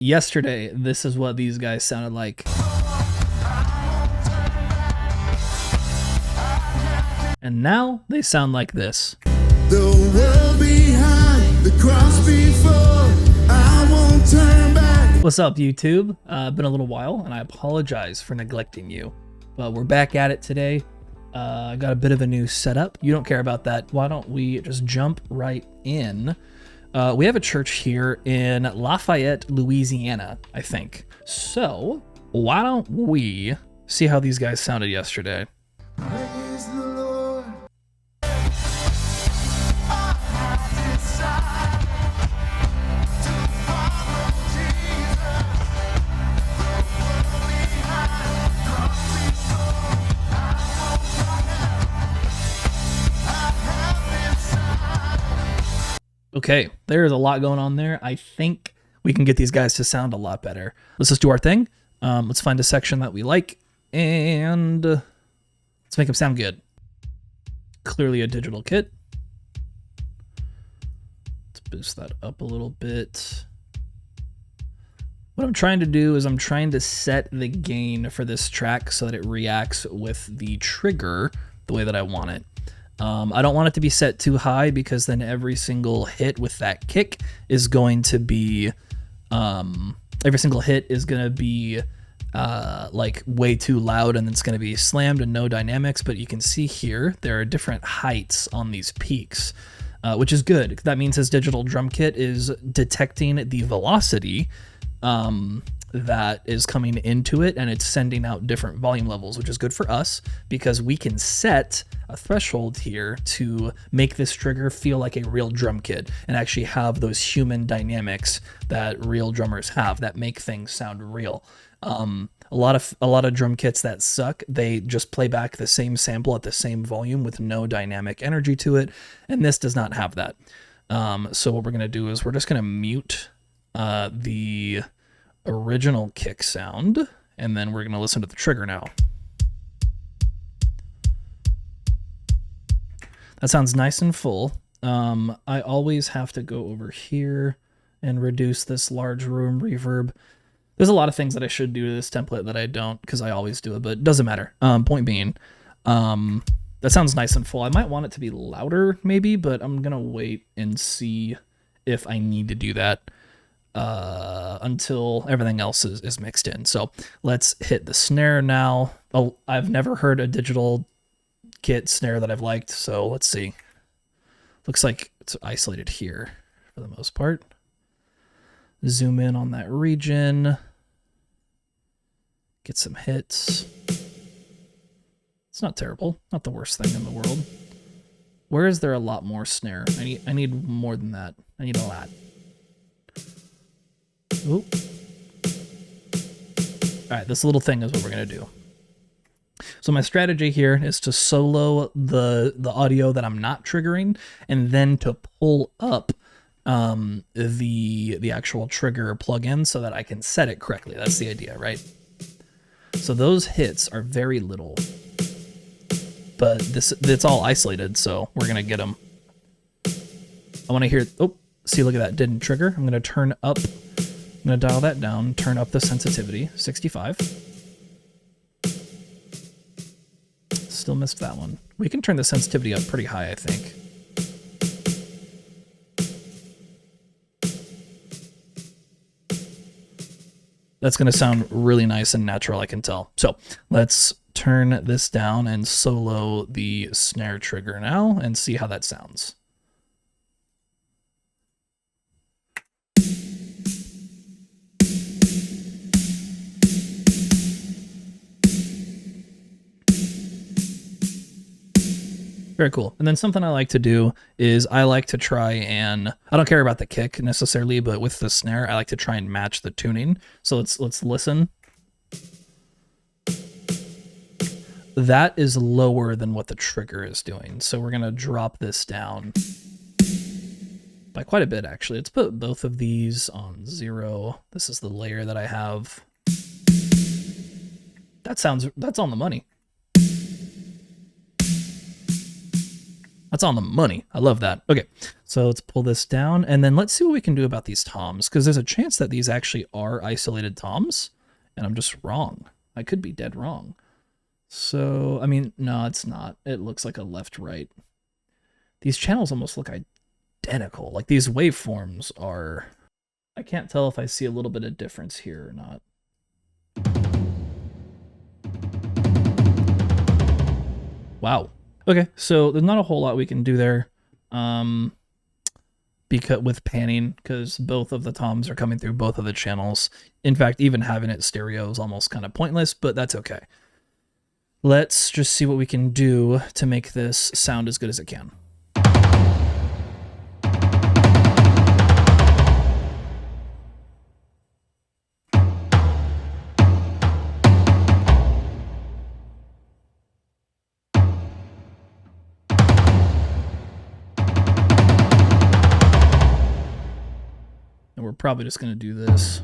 Yesterday, this is what these guys sounded like. And now they sound like this. The world behind, the cross before, I won't turn back. What's up, YouTube? Been a little while, and I apologize for neglecting you. But we're back at it today. I got a bit of a new setup. You don't care about that. Why don't we just jump right in? We have a church here in Lafayette, Louisiana, I think. So why don't we see how these guys sounded yesterday? Praise the Lord. Okay, there's a lot going on there. I think we can get these guys to sound a lot better. Let's just do our thing. Let's find a section that we like, and let's make them sound good. Clearly a digital kit. Let's boost that up a little bit. What I'm trying to do is I'm trying to set the gain for this track so that it reacts with the trigger the way that I want it. I don't want it to be set too high because then every single hit with that kick is going to be, like way too loud, and it's going to be slammed and no dynamics. But you can see here, there are different heights on these peaks, which is good. That means his digital drum kit is detecting the velocity that is coming into it, and it's sending out different volume levels, which is good for us because we can set a threshold here to make this trigger feel like a real drum kit and actually have those human dynamics that real drummers have that make things sound real. A lot of drum kits that suck, they just play back the same sample at the same volume with no dynamic energy to it, and this does not have that. So what we're going to do is we're just going to mute the original kick sound, and then we're going to listen to the trigger now. That sounds nice and full. I always have to go over here and reduce this large room reverb. There's a lot of things that I should do to this template that I don't, because I always do it, but it doesn't matter. Point being, that sounds nice and full. I might want it to be louder maybe, but I'm going to wait and see if I need to do that until everything else is mixed in. So let's hit the snare now. Oh, I've never heard a digital kit snare that I've liked, so let's see. Looks like it's isolated here for the most part. Zoom in on that region. Get some hits. It's not terrible. Not the worst thing in the world. Where is there a lot more snare? I need more than that. I need a lot. Ooh. All right, this little thing is what we're gonna do. So my strategy here is to solo the audio that I'm not triggering, and then to pull up the actual trigger plugin so that I can set it correctly. That's the idea, right? So those hits are very little, but it's all isolated, so we're gonna get them. I want to hear. Oh, see, look at that, didn't trigger. I'm gonna turn up. I'm gonna dial that down. Turn up the sensitivity, 65. Still missed that one. We can turn the sensitivity up pretty high, I think. That's going to sound really nice and natural, I can tell. So let's turn this down and solo the snare trigger now and see how that sounds. Very cool. And then something I like to do is I like to try and, I don't care about the kick necessarily, but with the snare, I like to try and match the tuning. So let's listen. That is lower than what the trigger is doing. So we're going to drop this down by quite a bit, actually. Let's put both of these on 0. This is the layer that I have. That's on the money. That's on the money. I love that. Okay, so let's pull this down, and then let's see what we can do about these toms, because there's a chance that these actually are isolated toms, and I'm just wrong. I could be dead wrong. So, I mean, no, it's not. It looks like a left-right. These channels almost look identical. Like, these waveforms are... I can't tell if I see a little bit of difference here or not. Wow. Okay, so there's not a whole lot we can do there, because with panning, because both of the toms are coming through both of the channels. In fact, even having it stereo is almost kind of pointless, but that's okay. Let's just see what we can do to make this sound as good as it can. And we're probably just going to do this.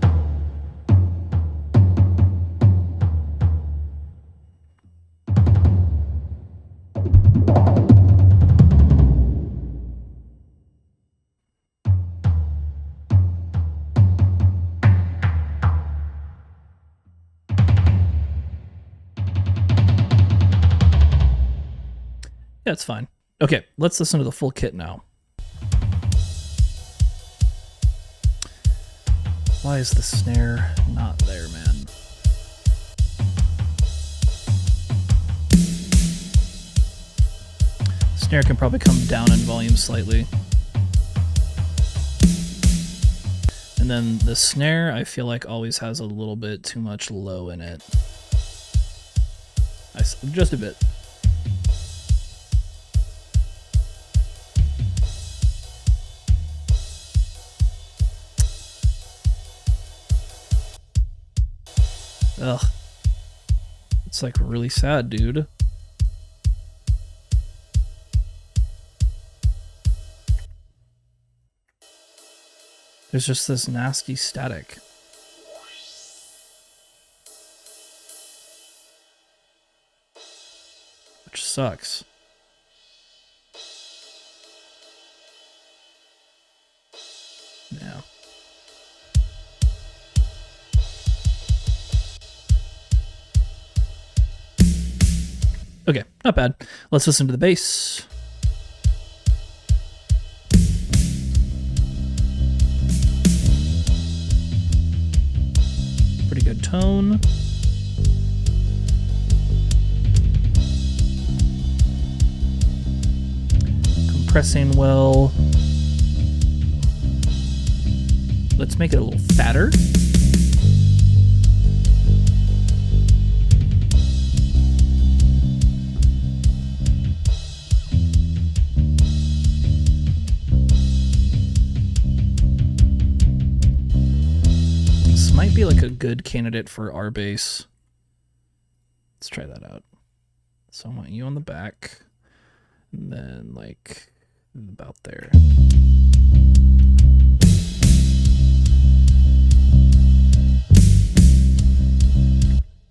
Yeah, it's fine. Okay, let's listen to the full kit now. Why is the snare not there, man? Snare can probably come down in volume slightly. And then the snare, I feel like always has a little bit too much low in it. Just a bit. Ugh. It's like really sad, dude. There's just this nasty static. Which sucks. Yeah. Okay, not bad. Let's listen to the bass. Pretty good tone. Compressing well. Let's make it a little fatter. Might be like a good candidate for our bass. Let's try that out. So I want you on the back, and then like about there.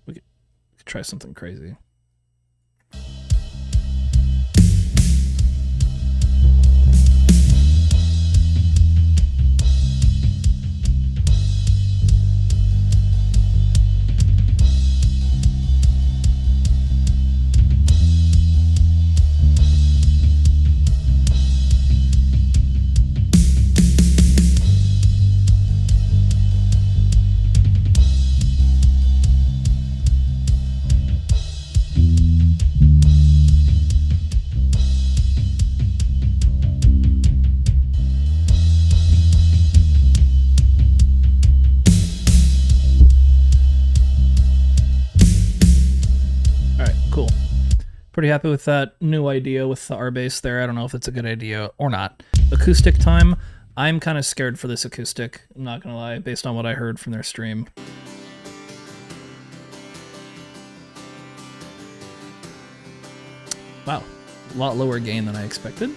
We could try something crazy. Pretty happy with that new idea with the R bass there. I don't know if it's a good idea or not. Acoustic time. I'm kind of scared for this acoustic, I'm not gonna lie, based on what I heard from their stream. Wow, a lot lower gain than I expected.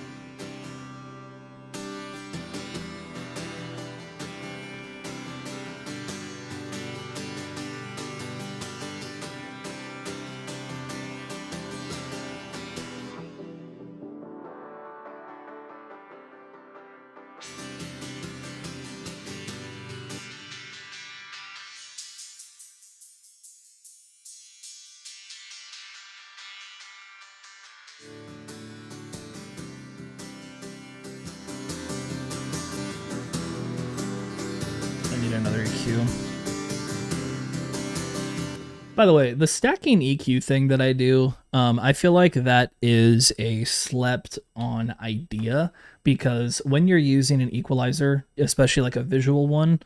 EQ. By the way, the stacking EQ thing that I do, I feel like that is a slept on idea, because when you're using an equalizer, especially like a visual one,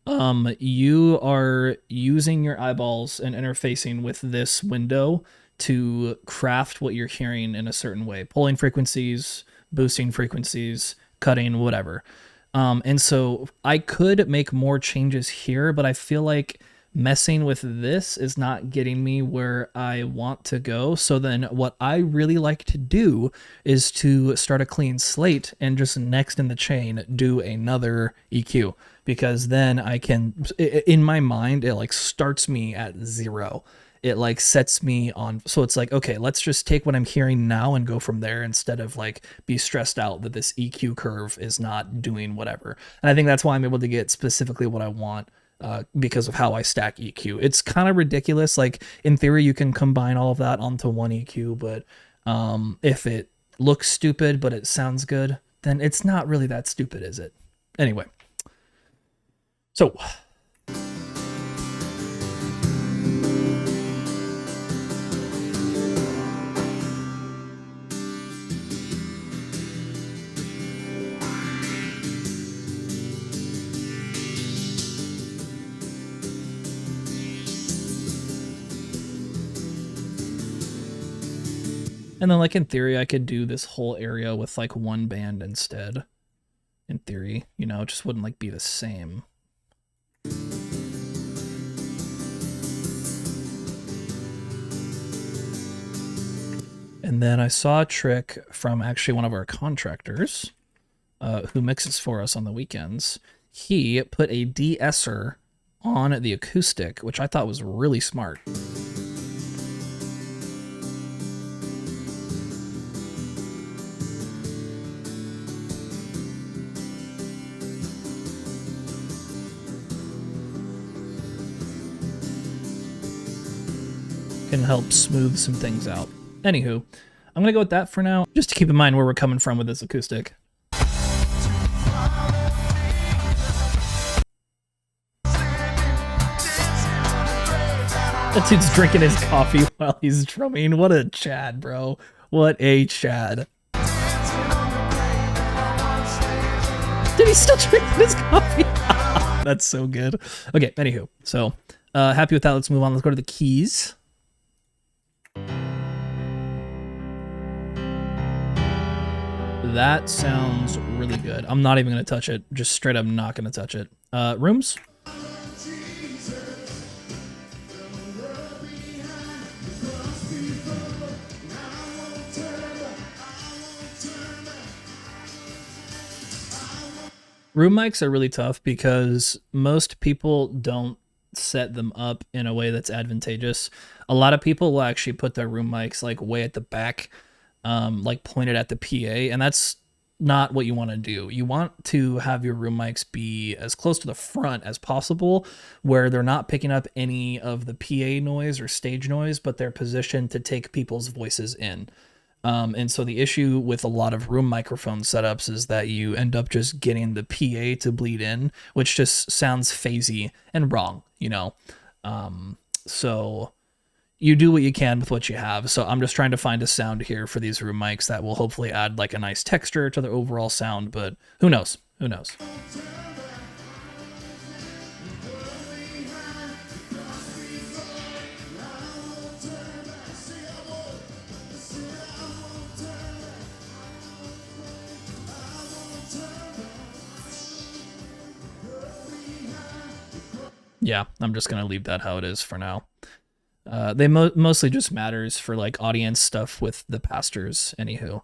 you are using your eyeballs and interfacing with this window to craft what you're hearing in a certain way, pulling frequencies, boosting frequencies, cutting, whatever. And so I could make more changes here, but I feel like messing with this is not getting me where I want to go. So then what I really like to do is to start a clean slate and just next in the chain do another EQ, because then I can, in my mind, it like starts me at 0. It like sets me on, so it's like, okay, let's just take what I'm hearing now and go from there, instead of like be stressed out that this EQ curve is not doing whatever. And I think that's why I'm able to get specifically what I want, because of how I stack EQ. It's kind of ridiculous. Like in theory, you can combine all of that onto one EQ, but if it looks stupid but it sounds good, then it's not really that stupid, is it? Anyway, so and then, like, in theory, I could do this whole area with, like, one band instead. In theory, you know, it just wouldn't, like, be the same. And then I saw a trick from actually one of our contractors, who mixes for us on the weekends. He put a de-esser on the acoustic, which I thought was really smart. Can help smooth some things out. Anywho, I'm gonna go with that for now, just to keep in mind where we're coming from with this acoustic. That dude's drinking his coffee while he's drumming. What a Chad, bro. What a Chad. Did he still drink his coffee? That's so good. Okay, anywho, so happy with that. Let's move on. Let's go to the keys. That sounds really good. I'm not even going to touch it. Just straight up not going to touch it. Rooms. Room mics are really tough because most people don't set them up in a way that's advantageous. A lot of people will actually put their room mics like way at the back, like pointed at the PA, and that's not what you want to do. You want to have your room mics be as close to the front as possible, where they're not picking up any of the PA noise or stage noise, but they're positioned to take people's voices in. And so the issue with a lot of room microphone setups is that you end up just getting the PA to bleed in, which just sounds phasey and wrong, you know? So you do what you can with what you have. So I'm just trying to find a sound here for these room mics that will hopefully add like a nice texture to the overall sound, but who knows? Who knows? Yeah, I'm just going to leave that how it is for now. They mostly just matters for like audience stuff with the pastors, anywho.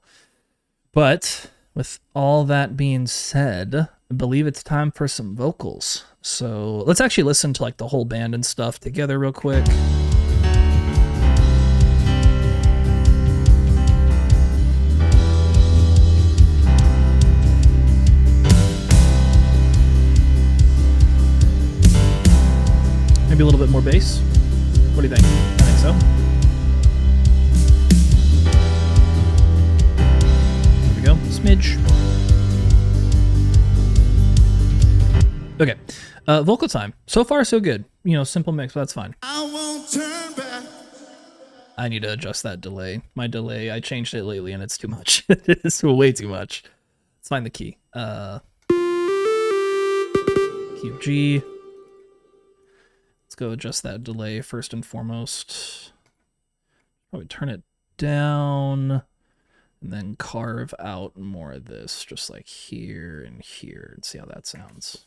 But with all that being said, I believe it's time for some vocals. So let's actually listen to like the whole band and stuff together real quick. Maybe a little bit more bass. What do you think? I think so. There we go. Smidge. Okay. Vocal time. So far, so good. You know, simple mix, but that's fine. I won't turn back. I need to adjust that delay. My delay, I changed it lately and it's too much. It's way too much. Let's find the key. Key of G. Let's go adjust that delay first and foremost. Probably turn it down and then carve out more of this, just like here and here, and see how that sounds.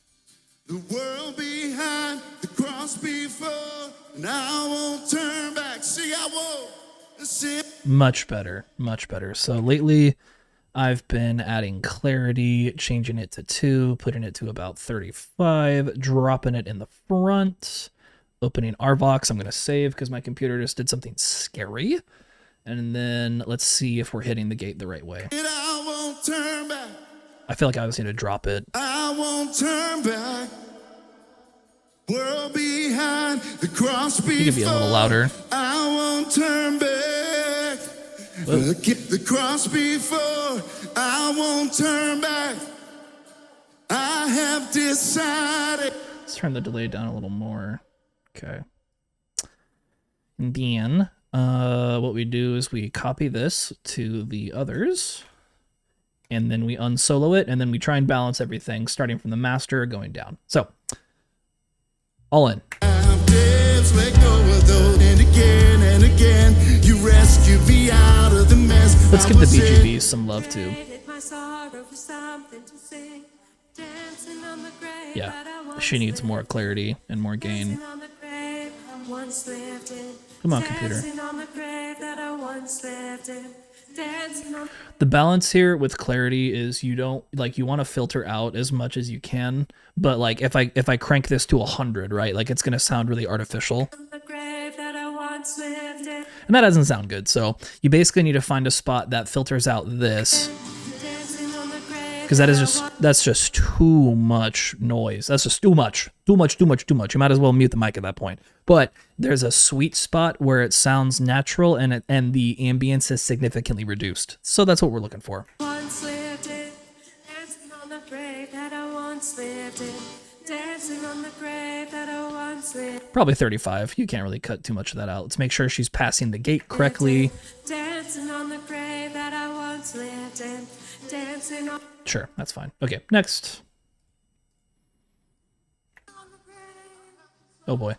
The world behind, the cross before, and I won't turn back. See, I won't. See. Much better, much better. So lately, I've been adding clarity, changing it to 2, putting it to about 35, dropping it in the front, opening RVox. I'm going to save because my computer just did something scary. And then let's see if we're hitting the gate the right way. And I won't turn back. I feel like I always need to drop it. I won't turn back. World behind, the cross before. You could be a little louder. I won't turn back. Look at the cross before. I won't turn back. I have decided. Let's turn the delay down a little more. Okay. And then what we do is we copy this to the others, and then we unsolo it, and then we try and balance everything, starting from the master, going down. So, all in. Let go of those, and again, you rescue me out of the mess. Let's give the BGBs some love too. Yeah, she needs more clarity and more gain. Come on, computer. The balance here with clarity is you don't like, you want to filter out as much as you can, but like if I crank this to 100, right, like it's gonna sound really artificial, and that doesn't sound good. So you basically need to find a spot that filters out this, because that's just too much noise. That's just too much. You might as well mute the mic at that point. But there's a sweet spot where it sounds natural and the ambience is significantly reduced. So that's what we're looking for. Probably 35. You can't really cut too much of that out. Let's make sure she's passing the gate correctly. Sure, that's fine. Okay, next. Oh boy.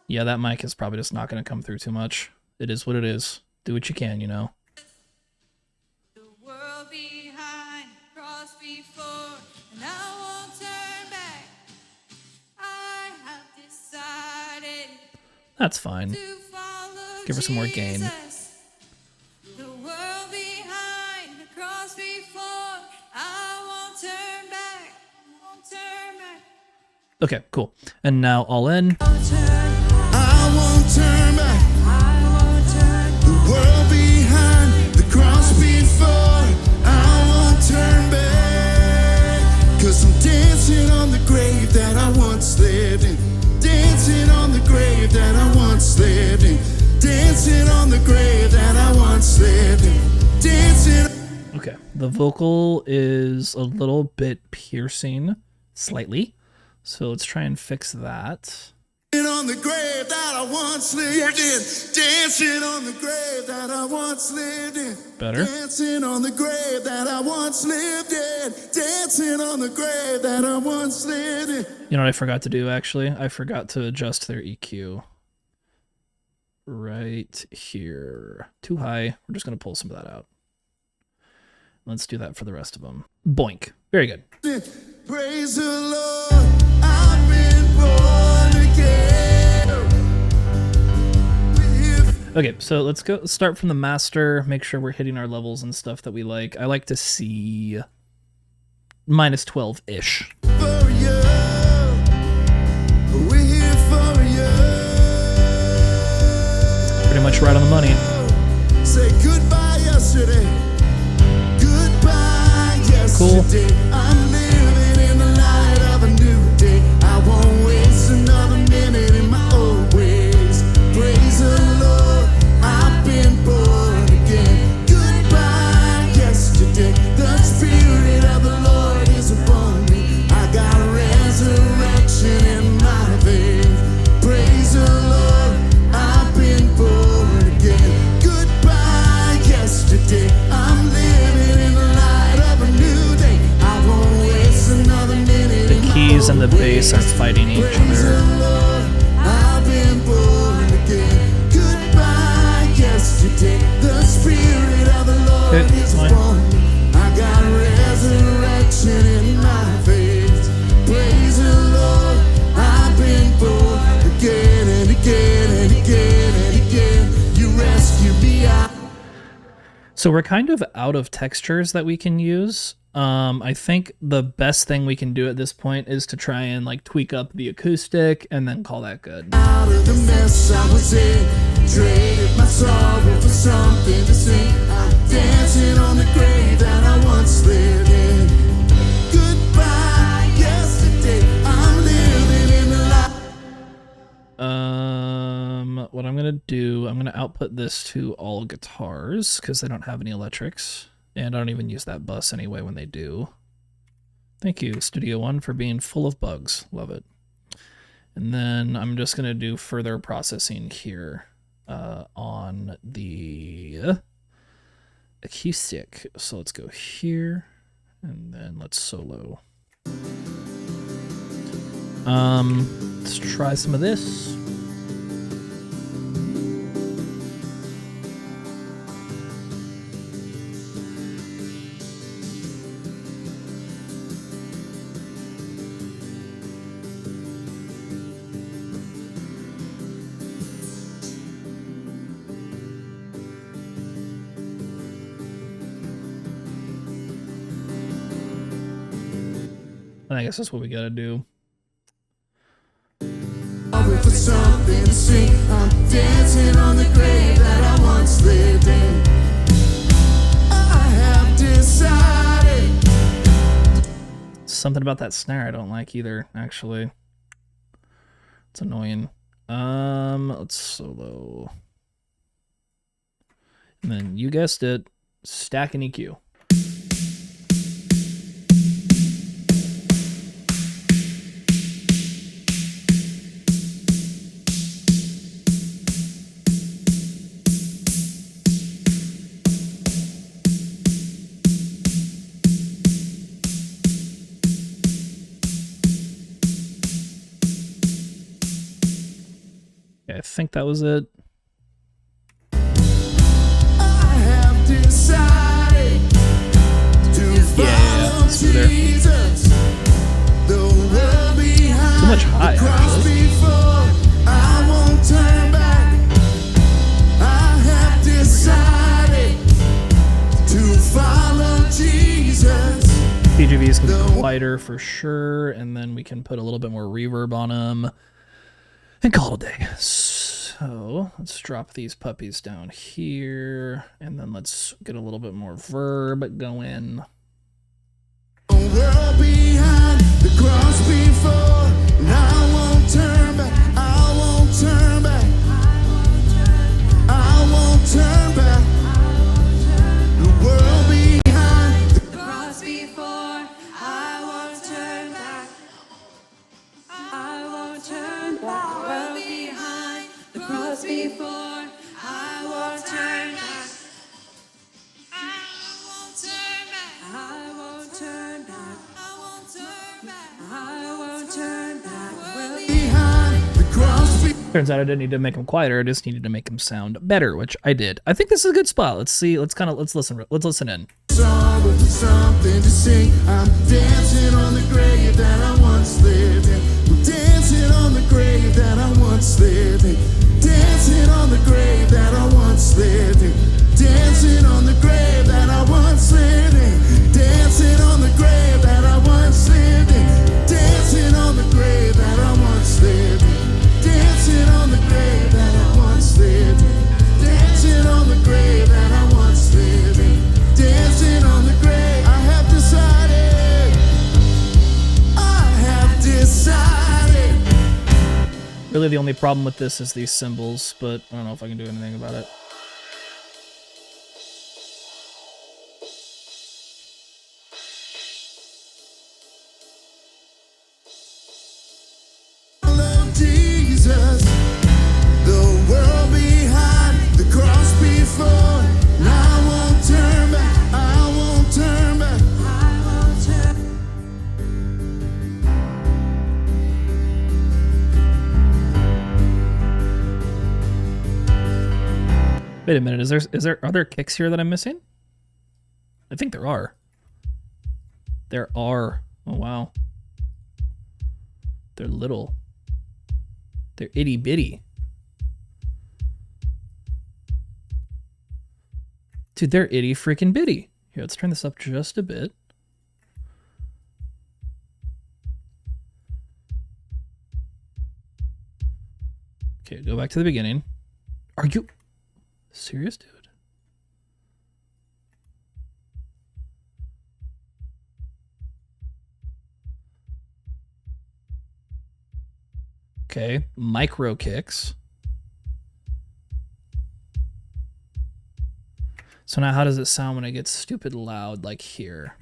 Yeah, that mic is probably just not going to come through too much. It is what it is. Do what you can, you know. That's fine. Give her some more gain. Okay, cool. And now all in. I won't turn back. The world behind, the cross before. I won't turn back. 'Cause I'm dancing on the grave that I once lived in. Dancing on the grave that I once lived in. Dancing on the grave that I once lived in. Dancing. Okay, the vocal is a little bit piercing, slightly. So let's try and fix that. On the grave that I once lived in. Dancing on the grave that I once lived in. Better. Dancing on the grave that I once lived in. Dancing on the grave that I once lived in. You know what I forgot to do, actually? I forgot to adjust their EQ. Right here. Too high. We're just going to pull some of that out. Let's do that for the rest of them. Boink. Very good. Praise the Lord. I've been born again. Okay, so let's go start from the master, make sure we're hitting our levels and stuff that we like. I like to see minus 12-ish. For you. We're here for you. Pretty much right on the money. Say goodbye yesterday. Goodbye yesterday. Cool. I'm living in the light of a new day. I won't waste another minute in my old ways. Praise the Lord. I've been born again. Goodbye and the bass aren't fighting each other. I've been born again. Goodbye, yesterday. The spirit of the Lord is born. I got resurrection in my veins. Praise the Lord. I've been born again and again and again and again. You rescued me out. So we're kind of out of textures that we can use. I think the best thing we can do at this point is to try and like tweak up the acoustic and then call that good. Out of the mess I was in, traded my sorrow for something to sing. I'm dancing on the grave that I once lived in. Goodbye, yesterday. I'm living in the light. What I'm gonna do, I'm gonna output this to all guitars because they don't have any electrics, and I don't even use that bus anyway when they do. Thank you, Studio One, for being full of bugs. Love it. And then I'm just gonna do further processing here on the acoustic. So let's go here, and then let's solo. Let's try some of this. I guess that's what we gotta do. For something to sing, I'm dancing on the grave that I once lived in. I have decided. Something about that snare I don't like either, actually. It's annoying. Let's solo. And then you guessed it, stack and EQ. I think that was it. I have decided to follow Jesus. The world behind, too much high, the cross actually. before. I won't turn back. I have decided to follow Jesus. PGVs can be quieter for sure, and then we can put a little bit more reverb on them and call it a day. So let's drop these puppies down here, and then let's get a little bit more verb going. The world behind, the cross before, and I won't turn back. I won't turn back. I won't turn back. The world behind, the Cross before, I won't turn back. I won't turn back. World behind, the cross before, I won't turn back. I won't turn back. I won't turn back. I won't turn back. I won't turn back. World behind, the cross before. Turns out I didn't need to make them quieter. I just needed to make them sound better, which I did. I think this is a good spot. Let's see. Let's listen in. Sorrow for something to sing. I'm dancing on the grave that I once lived in. I'm dancing on the grave that I once lived in. Dancing on the grave that I once lived in. Dancing on the grave that I once lived in. Dancing on the grave that I once lived in. Dancing on the grave that I once lived in. Dancing on the grave that I once lived in. Dancing on the grave that I once lived in. Dancing on the grave. I have decided. I have decided. Really, the only problem with this is these cymbals, but I don't know if I can do anything about it. Follow Jesus. The world behind, the cross before. And I won't turn back. I won't turn back. I won't turn. Wait a minute, are there kicks here that I'm missing? I think there are. There are. Oh wow. They're little. They're itty bitty. Dude, they're itty freaking bitty. Here, let's turn this up just a bit. Okay, go back to the beginning. Are you serious, dude? Okay, micro kicks. So now how does it sound when it gets stupid loud like here?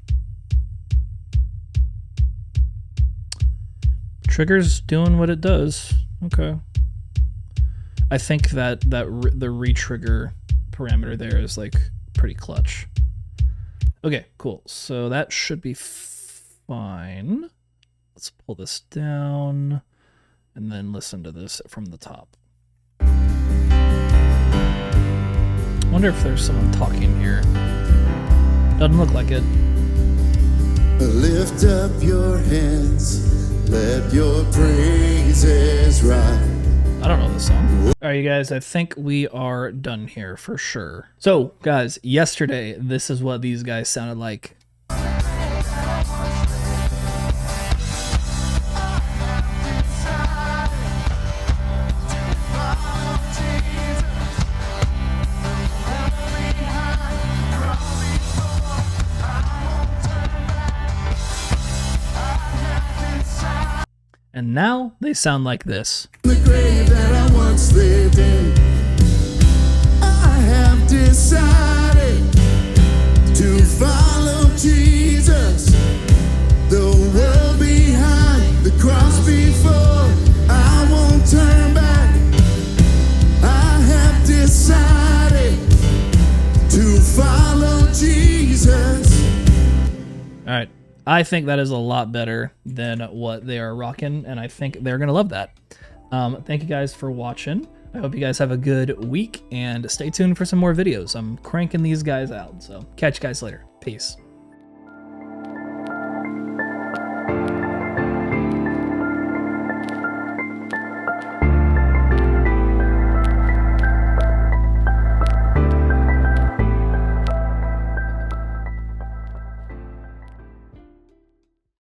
Trigger's doing what it does. Okay. I think that the re-trigger parameter there is like pretty clutch. Okay, cool. So that should be fine. Let's pull this down and then listen to this from the top. I wonder if there's someone talking here. Doesn't look like it. Lift up your hands, let your praises rise. I don't know this song. All right, you guys, I think we are done here for sure. So, guys, yesterday, this is what these guys sounded like. And now they sound like this. The grave that I once lived in, I have decided to follow Jesus. The world behind, the cross before, I won't turn back. I have decided to follow Jesus. All right. I think that is a lot better than what they are rocking, and I think they're going to love that. Thank you guys for watching. I hope you guys have a good week, and stay tuned for some more videos. I'm cranking these guys out, so catch you guys later. Peace.